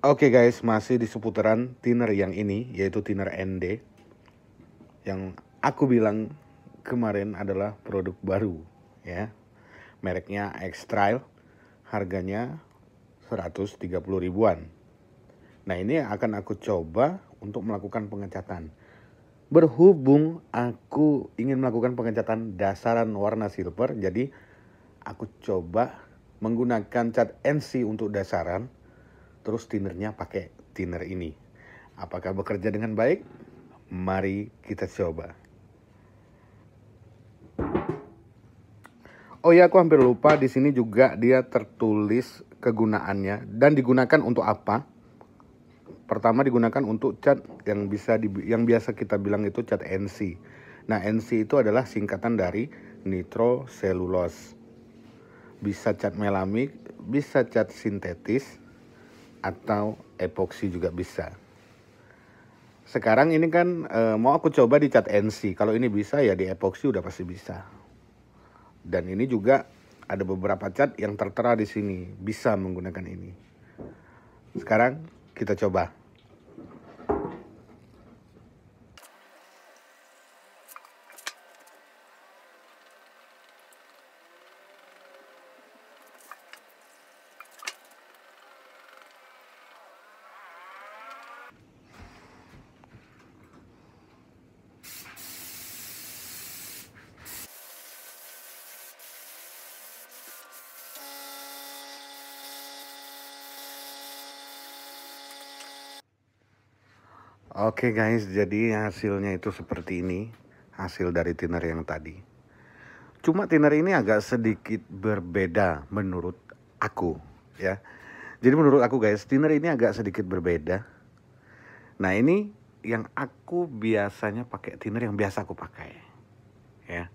Oke guys, masih di seputaran thinner yang ini, yaitu thinner ND. Yang aku bilang kemarin adalah produk baru, ya. Mereknya X-Trail, harganya 130 ribuan. Nah ini akan aku coba untuk melakukan pengecatan. Berhubung aku ingin melakukan pengecatan dasaran warna silver, jadi aku coba menggunakan cat NC untuk dasaran, terus thinnernya pakai thinner ini. Apakah bekerja dengan baik? Mari kita coba. Oh ya, aku hampir lupa, di sini juga dia tertulis kegunaannya dan digunakan untuk apa. Pertama digunakan untuk cat yang biasa kita bilang itu cat NC. Nah, NC itu adalah singkatan dari nitroselulose. Bisa cat melamik, bisa cat sintetis, atau epoksi juga bisa. Sekarang ini kan mau aku coba di cat NC. Kalau ini bisa ya di epoksi udah pasti bisa. Dan ini juga ada beberapa cat yang tertera di sini bisa menggunakan ini. Sekarang kita coba. Oke guys, jadi hasilnya itu seperti ini. Hasil dari thinner yang tadi. Cuma thinner ini agak sedikit berbeda menurut aku, ya. Jadi menurut aku guys, thinner ini agak sedikit berbeda. Nah ini yang aku biasanya pakai, thinner yang biasa aku pakai, ya.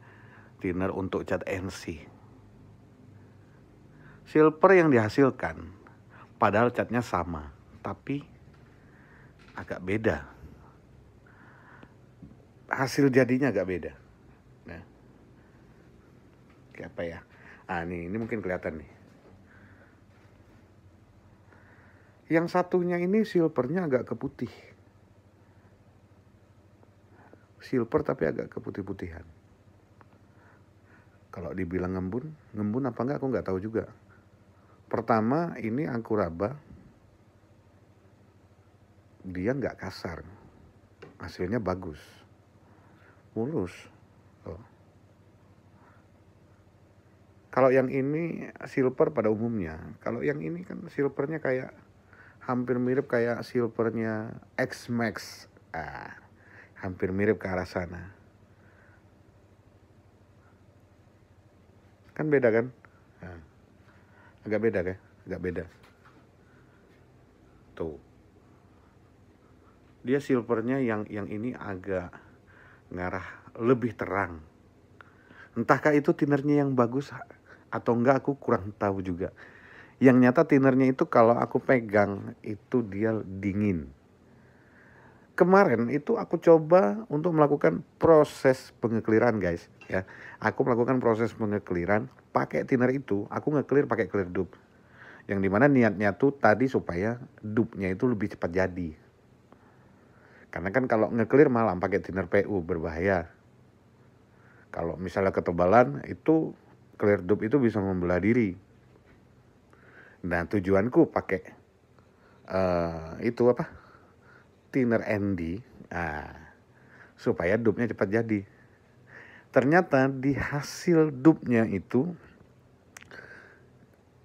Thinner untuk cat NC. Silver yang dihasilkan, padahal catnya sama, tapi agak beda. Hasil jadinya agak beda. Nah, kayak apa ya? Ini mungkin kelihatan nih. Yang satunya ini silvernya agak keputih. Silver tapi agak keputih-putihan. Kalau dibilang ngembun apa enggak aku nggak tahu juga. Pertama ini aku raba, dia nggak kasar, hasilnya bagus, mulus. Oh. Kalau yang ini silver pada umumnya, kalau yang ini kan silvernya kayak hampir mirip kayak silvernya X-Max, hampir mirip ke arah sana. Kan beda kan? Nah, agak beda kan? Agak beda. Tuh. Dia silvernya yang ini agak ngarah lebih terang. Entahkah itu thinnernya yang bagus atau enggak, aku kurang tahu juga. Yang nyata thinnernya itu kalau aku pegang itu dia dingin. Kemarin itu aku coba untuk melakukan proses pengekliran guys, ya. Aku melakukan proses pengekliran pakai thinner itu, aku ngeklir pakai clear dupe. Yang dimana niatnya tuh tadi supaya dupe-nya itu lebih cepat jadi. Karena kan kalau ngeklir malam pakai thinner PU berbahaya. Kalau misalnya ketebalan itu clear dupe itu bisa membelah diri. Nah tujuanku pakai itu apa? Thinner ND, supaya dupe-nya cepat jadi. Ternyata di hasil dupe-nya itu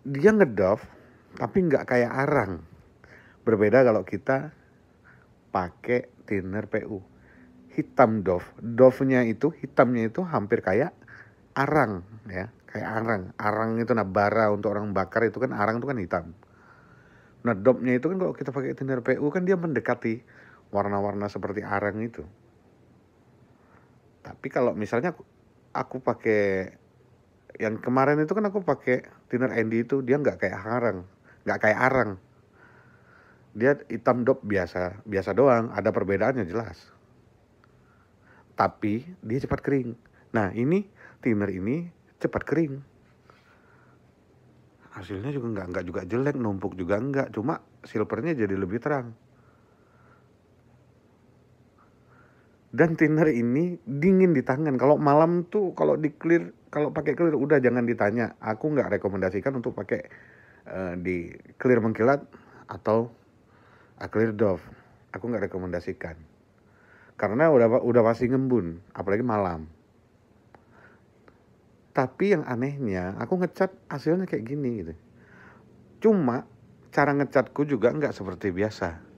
dia ngedove tapi nggak kayak arang. Berbeda kalau kita pakai thinner PU. Hitam Dove-nya itu hitamnya itu hampir kayak arang, ya, kayak arang. Arang itu bara untuk orang bakar itu kan, arang itu kan hitam. Nah, Dove-nya itu kan kalau kita pakai thinner PU kan dia mendekati warna-warna seperti arang itu. Tapi kalau misalnya aku pakai yang kemarin itu kan aku pakai thinner ND itu, dia nggak kayak arang, nggak kayak arang. Dia hitam Dove biasa, biasa doang, ada perbedaannya jelas. Tapi dia cepat kering. Nah ini thinner ini cepat kering. Hasilnya juga nggak juga jelek, numpuk juga nggak. Cuma silvernya jadi lebih terang. Dan thinner ini dingin di tangan. Kalau malam tuh kalau di clear, kalau pakai clear udah jangan ditanya. Aku nggak rekomendasikan untuk pakai di clear mengkilat atau clear dove. Aku nggak rekomendasikan. Karena udah pasti ngembun, apalagi malam. Tapi yang anehnya, aku ngecat hasilnya kayak gini gitu. Cuma cara ngecatku juga nggak seperti biasa.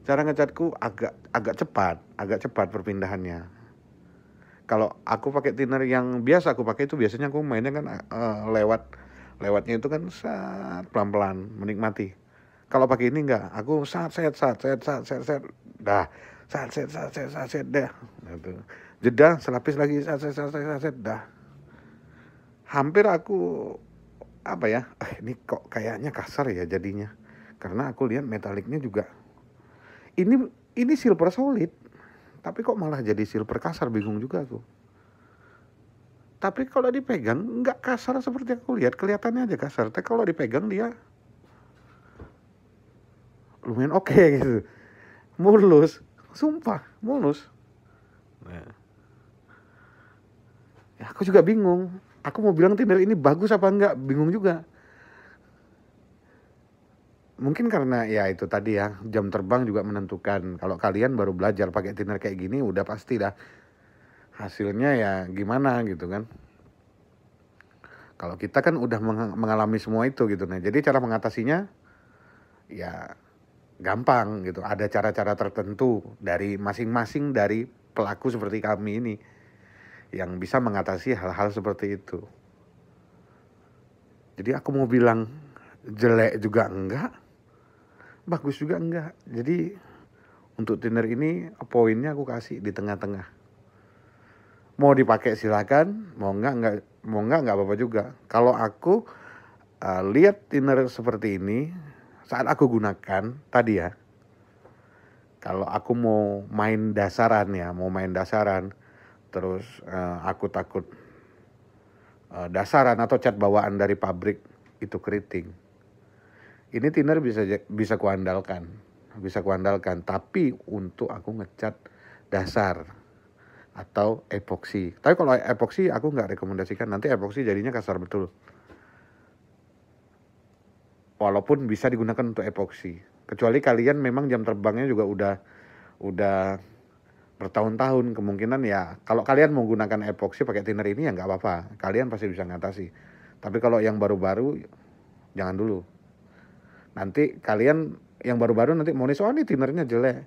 Cara ngecatku agak cepat perpindahannya. Kalau aku pakai thinner yang biasa aku pakai itu biasanya aku mainnya kan lewatnya itu kan pelan-pelan menikmati. Kalau pakai ini enggak, aku set dah. Set dah. Gitu. Jeda selapis lagi set dah. Hampir aku ini kok kayaknya kasar ya jadinya. Karena aku lihat metaliknya juga ini silver solid, tapi kok malah jadi silver kasar, bingung juga aku. Tapi kalau dipegang nggak kasar seperti aku lihat, kelihatannya aja kasar. Tapi kalau dipegang dia lumayan oke gitu, mulus, sumpah mulus. Nah, ya aku juga bingung. Aku mau bilang thinner ini bagus apa enggak, bingung juga. Mungkin karena ya itu tadi ya, jam terbang juga menentukan. Kalau kalian baru belajar pakai thinner kayak gini, udah pasti dah hasilnya ya gimana gitu kan. Kalau kita kan udah mengalami semua itu gitu. Nah, jadi cara mengatasinya ya gampang gitu. Ada cara-cara tertentu dari masing-masing dari pelaku seperti kami ini yang bisa mengatasi hal-hal seperti itu. Jadi aku mau bilang jelek juga enggak, bagus juga enggak. Jadi untuk thinner ini poinnya aku kasih di tengah-tengah. Mau dipakai silakan, mau enggak apa-apa juga. Kalau aku lihat thinner seperti ini saat aku gunakan tadi ya. Kalau aku mau main dasaran, terus aku takut dasaran atau cat bawaan dari pabrik itu keriting. Ini thinner bisa kuandalkan, tapi untuk aku ngecat dasar atau epoksi. Tapi kalau epoksi aku nggak rekomendasikan, nanti epoksi jadinya kasar betul. Walaupun bisa digunakan untuk epoksi, kecuali kalian memang jam terbangnya juga udah bertahun-tahun, kemungkinan ya kalau kalian mau gunakan epoksi pakai thinner ini ya nggak apa-apa, kalian pasti bisa ngatasi. Tapi kalau yang baru-baru jangan dulu. Nanti kalian yang baru-baru nanti mau ini thinnernya jelek,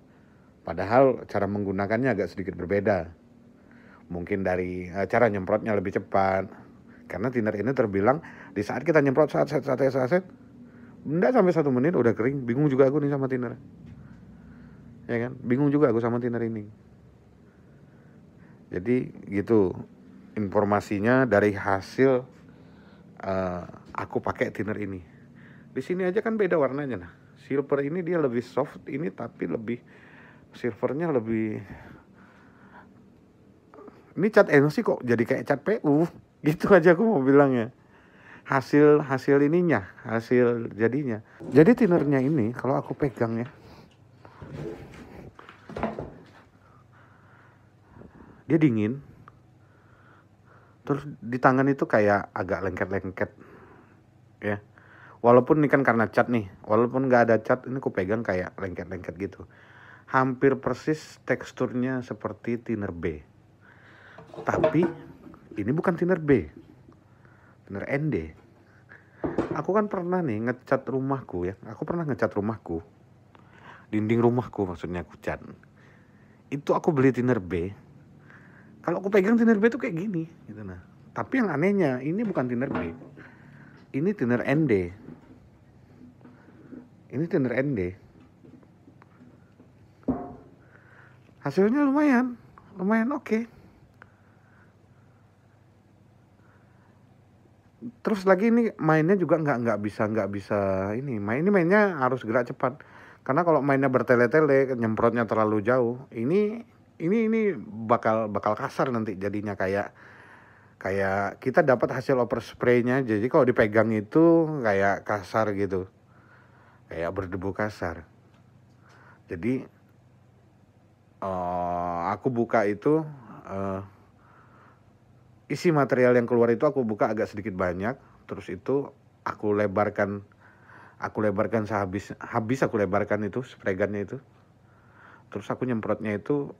padahal cara menggunakannya agak sedikit berbeda. Mungkin dari cara nyemprotnya lebih cepat, karena thinner ini terbilang di saat kita nyemprot saat enggak sampai 1 menit udah kering. Bingung juga aku nih sama thinner, ya kan, bingung juga aku sama thinner ini. Jadi gitu informasinya dari hasil aku pakai thinner ini. Di sini aja kan beda warnanya. Nah, silver ini dia lebih soft ini, tapi lebih silvernya lebih. Ini cat NC kok jadi kayak cat PU. Gitu aja aku mau bilangnya. Hasil ininya, hasil jadinya. Jadi thinnernya ini kalau aku pegang ya, dia dingin. Terus di tangan itu kayak agak lengket-lengket. Ya. Walaupun ini kan karena cat nih, walaupun nggak ada cat, ini aku pegang kayak lengket-lengket gitu. Hampir persis teksturnya seperti thinner B. Tapi ini bukan thinner B, thinner ND. Aku kan pernah nih ngecat rumahku ya. Aku pernah ngecat rumahku, dinding rumahku maksudnya aku cat. Itu aku beli thinner B. Kalau aku pegang thinner B tuh kayak gini gitu nah. Tapi yang anehnya ini bukan thinner B. Ini thinner ND. Ini thinner ND. Hasilnya lumayan oke. Terus lagi ini mainnya juga nggak bisa ini. Mainnya harus gerak cepat. Karena kalau mainnya bertele-tele, nyemprotnya terlalu jauh, ini bakal kasar nanti jadinya, kayak kita dapat hasil overspray-nya. Jadi kalau dipegang itu kayak kasar gitu. kayak berdebu kasar. Jadi aku buka itu, isi material yang keluar itu aku buka agak sedikit banyak, terus itu aku lebarkan habis aku lebarkan itu spray gunnya itu. Terus aku nyemprotnya itu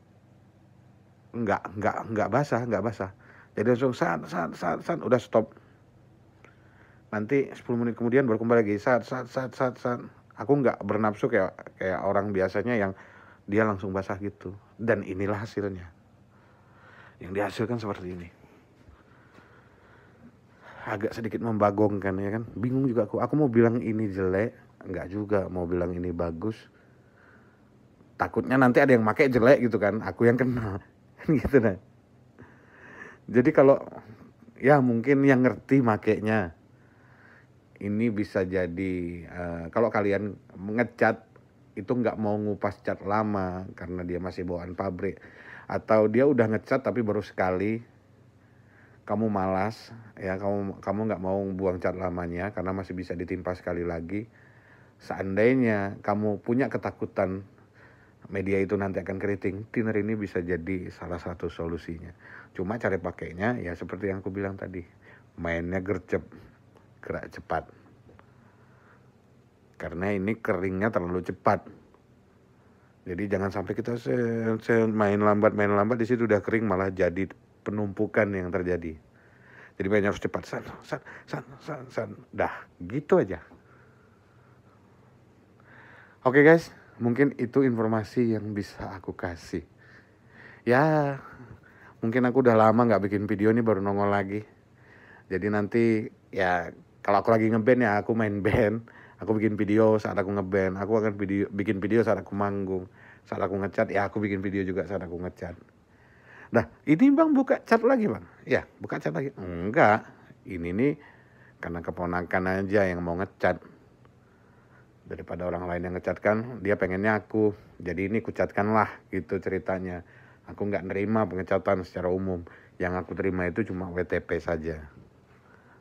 nggak basah. Jadi langsung sat, udah stop. Nanti 10 menit kemudian baru kembali lagi sat. Aku nggak bernafsu kayak orang biasanya yang dia langsung basah gitu. Dan inilah hasilnya. Yang dihasilkan seperti ini. Agak sedikit membagongkan ya kan. Bingung juga aku mau bilang ini jelek, enggak juga. Mau bilang ini bagus, takutnya nanti ada yang pakai jelek gitu kan, aku yang kena. Gitu nah. Jadi kalau ya mungkin yang ngerti makainya ini bisa jadi, kalau kalian ngecat itu nggak mau ngupas cat lama karena dia masih bawaan pabrik, atau dia udah ngecat tapi baru sekali, kamu malas ya, kamu nggak mau buang cat lamanya karena masih bisa ditimpa sekali lagi. Seandainya kamu punya ketakutan media itu nanti akan keriting, thinner ini bisa jadi salah satu solusinya. Cuma cara pakainya ya seperti yang aku bilang tadi, mainnya gercep, gerak cepat. Karena ini keringnya terlalu cepat. Jadi jangan sampai kita main lambat di situ udah kering malah jadi penumpukan yang terjadi. Jadi mainnya harus cepat, san. Dah, gitu aja. Oke guys, mungkin itu informasi yang bisa aku kasih. Ya, mungkin aku udah lama nggak bikin video, ini baru nongol lagi. Jadi nanti ya kalau aku lagi ngeband ya aku main band, aku bikin video saat aku ngeband, aku akan bikin video saat aku manggung, saat aku ngecat ya aku bikin video juga saat aku ngecat. Nah ini bang buka cat lagi bang, ya buka cat lagi, enggak, ini nih karena keponakan aja yang mau ngecat. Daripada orang lain yang ngecatkan, dia pengennya aku, jadi ini kucatkan lah gitu ceritanya. Aku nggak nerima pengecatan secara umum, yang aku terima itu cuma WTP saja.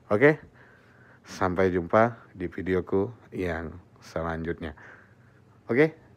Oke, sampai jumpa di videoku yang selanjutnya. Oke.